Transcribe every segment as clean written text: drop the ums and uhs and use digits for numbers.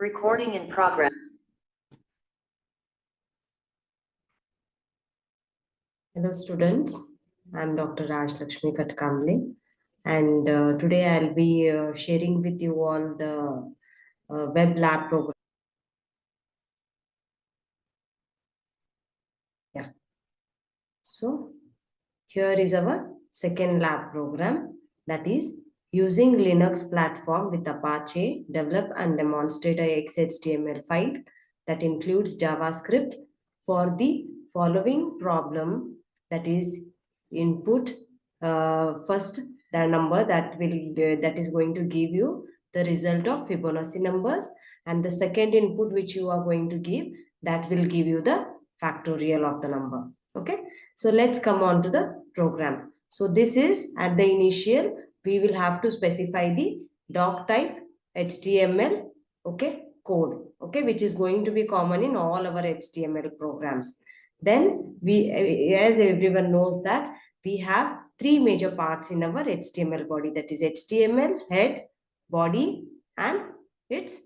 Recording in progress. Hello students, I am Dr. Raj Lakshmi Katkamble, and today I'll be sharing with you all the web lab program. Yeah. So here is our second lab program, that is using Linux platform with Apache, develop and demonstrate a XHTML file that includes JavaScript for the following problem, that is input first the number that is going to give you the result of Fibonacci numbers, and the second input which you are going to give, that will give you the factorial of the number. Okay, so let's come on to the program. So this is at the initial, we will have to specify the doc type HTML, okay, code, okay, which is going to be common in all our HTML programs. Then we, as everyone knows, that we have three major parts in our HTML body, that is HTML, head, body, and its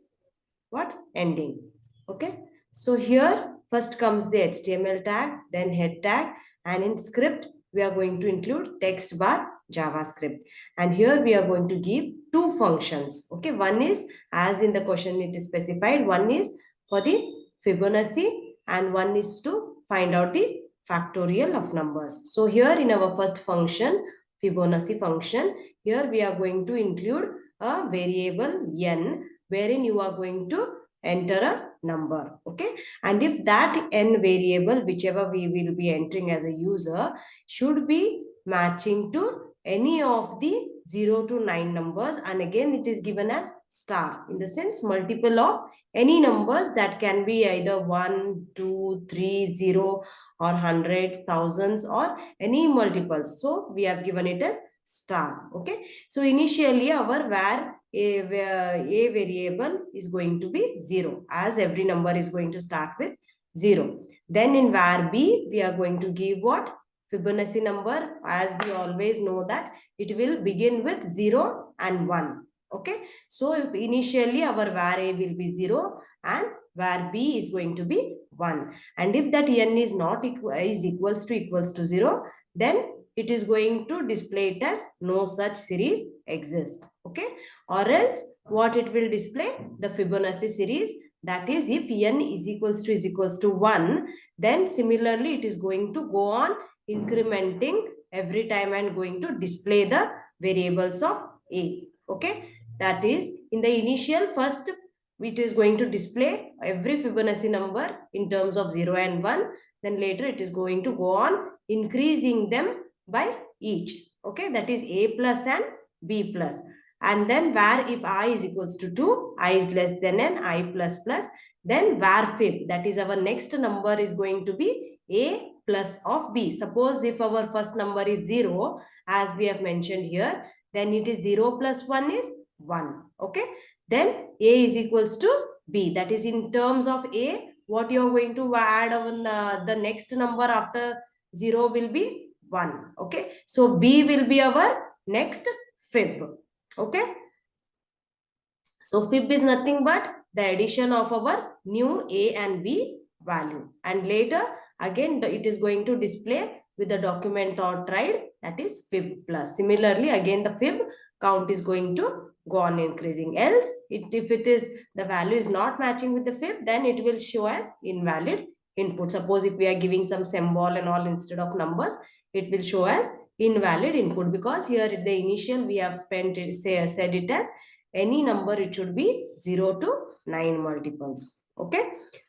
what? Ending. Okay. So here first comes the HTML tag, then head tag, and in script we are going to include text bar JavaScript. And here we are going to give two functions. Okay. One is, as in the question it is specified, one is for the Fibonacci and one is to find out the factorial of numbers. So here in our first function, Fibonacci function, here we are going to include a variable n, wherein you are going to enter a number. Okay, and if that n variable, whichever we will be entering as a user, should be matching to any of the 0 to 9 numbers, and again it is given as star, in the sense multiple of any numbers that can be either 1, 2, 3, 0 or hundreds, thousands, or any multiples. So we have given it as star. Okay, so initially our var a variable is going to be 0, as every number is going to start with 0. Then in var b we are going to give what? Fibonacci number, as we always know that it will begin with 0 and 1. Okay, so if initially our var a will be 0 and var b is going to be 1, and if that n is not equals to 0, then it is going to display it as no such series exists. Okay, or else what it will display? The Fibonacci series, that is if n is equals to 1, then similarly it is going to go on incrementing every time and going to display the variables of a. Okay, that is in the initial first it is going to display every Fibonacci number in terms of 0 and 1, then later it is going to go on increasing them by each. Okay, that is a plus and b plus. And then var if I is equals to 2, I is less than n, I plus plus, then var fib, that is our next number, is going to be a plus of b. Suppose if our first number is 0, as we have mentioned here, then it is 0 plus 1 is 1. Okay, then a is equals to b, that is in terms of a, what you are going to add on the next number after 0 will be 1. Okay, so b will be our next fib. Okay, so fib is nothing but the addition of our new a and b value, and later again it is going to display with the document or tried, that is fib plus. Similarly again the fib count is going to go on increasing, else if it is the value is not matching with the fib, then it will show as invalid input. Suppose if we are giving some symbol and all instead of numbers, it will show as invalid input, because here in the initial we have said it as any number, it should be 0 to 9 multiples. Okay,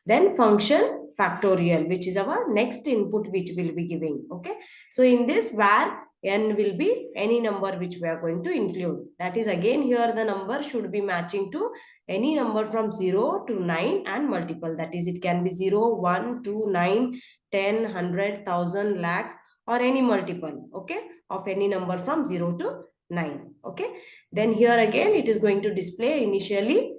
then function factorial, which is our next input which will be giving. Okay, so in this var n will be any number which we are going to include, that is again here the number should be matching to any number from 0 to 9 and multiple, that is it can be 0, 1, 2, 9, 10, 100, 1000, lakhs, or any multiple, okay, of any number from 0 to 9. Okay, then here again it is going to display initially,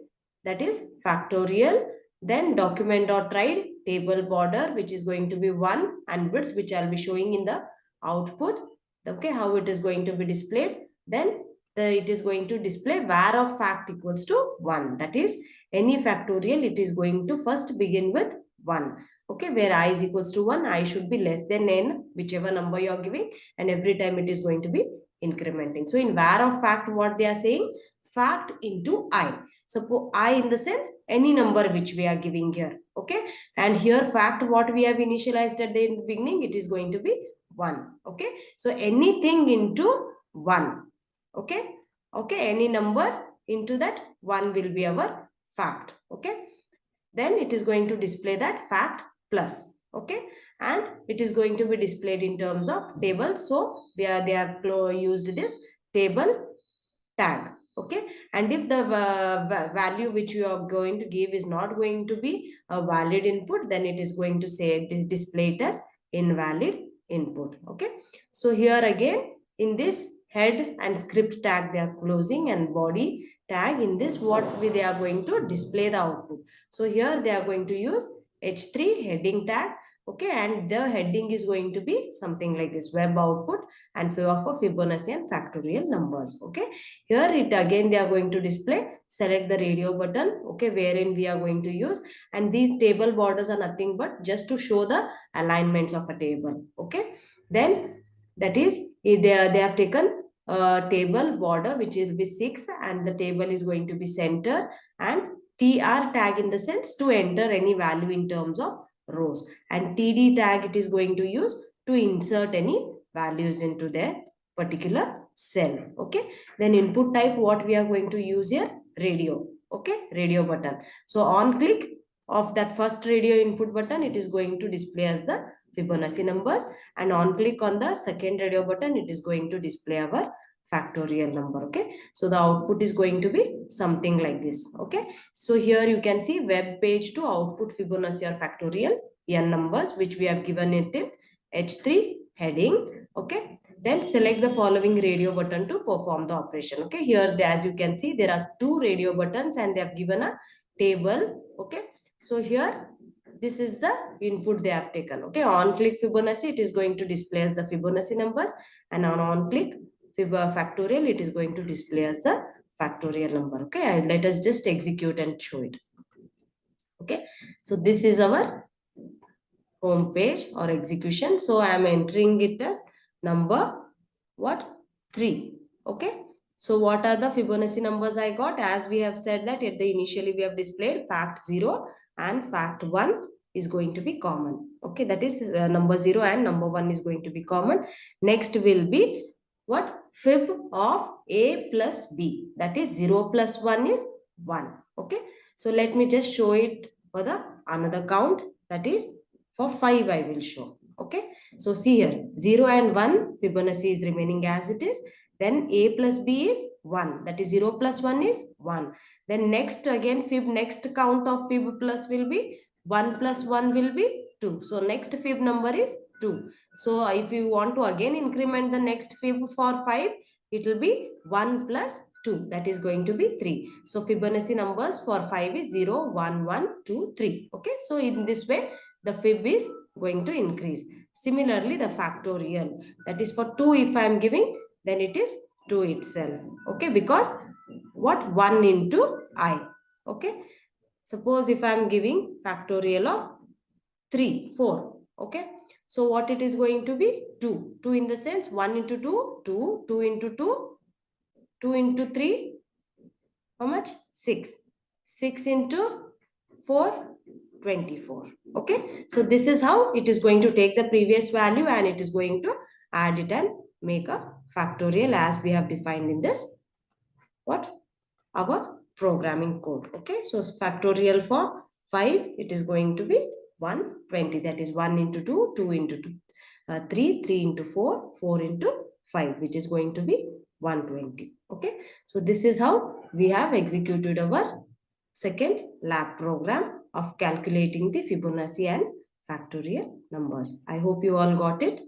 that is factorial, then document dot write table border, which is going to be 1, and width, which I'll be showing in the output. Okay, how it is going to be displayed. Then it is going to display var of fact equals to 1, that is any factorial, it is going to first begin with 1. Okay, where I is equals to 1, I should be less than n, whichever number you are giving, and every time it is going to be incrementing. So in var of fact, what they are saying, fact into I. Suppose I in the sense any number which we are giving here. Okay, and here fact what we have initialized at the beginning, it is going to be 1. Okay, so anything into 1. Okay, okay, any number into that 1 will be our fact. Okay, then it is going to display that fact plus. Okay, and it is going to be displayed in terms of table. So they have used this table tag. Okay, and if the value which you are going to give is not going to be a valid input, then it is going to say display it as invalid input. Okay, so here again in this head and script tag they are closing, and body tag, in this what they are going to display the output. So here they are going to use h3 heading tag. Okay, and the heading is going to be something like this, web output and for Fibonacci and factorial numbers. Okay, here it again they are going to display, select the radio button. Okay, wherein we are going to use, and these table borders are nothing but just to show the alignments of a table. Okay, then that is they have taken a table border which will be 6, and the table is going to be center, and tr tag in the sense to enter any value in terms of rows, and td tag it is going to use to insert any values into their particular cell. Okay, then input type what we are going to use here, radio. Okay, radio button. So on click of that first radio input button, it is going to display as the Fibonacci numbers, and on click on the second radio button, it is going to display our factorial number. Okay, so the output is going to be something like this. Okay, so here you can see web page to output Fibonacci or factorial n numbers, which we have given it in h3 heading. Okay, then select the following radio button to perform the operation. Okay, here as you can see there are 2 radio buttons and they have given a table. Okay, so here this is the input they have taken. Okay, on click Fibonacci, it is going to display as the Fibonacci numbers, and on click factorial, it is going to display as the factorial number. Okay, and let us just execute and show it. Okay, so this is our home page or execution. So I am entering it as number what, 3. Okay, so what are the Fibonacci numbers I got? As we have said that at the initially we have displayed fact 0 and fact 1 is going to be common. Okay, that is number 0 and number 1 is going to be common. Next will be what, fib of a plus b, that is 0 plus 1 is 1. Okay, so let me just show it for the another count, that is for 5 I will show. Okay, so see here 0 and 1 Fibonacci is remaining as it is. Then a plus b is 1, that is 0 plus 1 is 1. Then next again fib, next count of fib plus will be 1 plus 1 will be 2. So next fib number is 2. So if you want to again increment the next fib for 5, it will be 1 plus 2, that is going to be 3. So Fibonacci numbers for 5 is 0, 1, 1, 2, 3. Okay, so in this way the fib is going to increase. Similarly, the factorial, that is for 2 if I am giving, then it is 2 itself. Okay, because what, 1 into I. Okay, suppose if I am giving factorial of 3, 4. Okay, so what it is going to be, 2. 2 in the sense 1 into 2, 2, 2 into 2, 2 into 3, how much, 6. 6 into 4, 24. Okay, so this is how it is going to take the previous value and it is going to add it and make a factorial as we have defined in this what, our programming code. Okay, so factorial for 5, it is going to be 120, that is 1 into 2, 2 into 2, 3, 3 into 4, 4 into 5, which is going to be 120. Okay, so this is how we have executed our second lab program of calculating the Fibonacci and factorial numbers. I hope you all got it.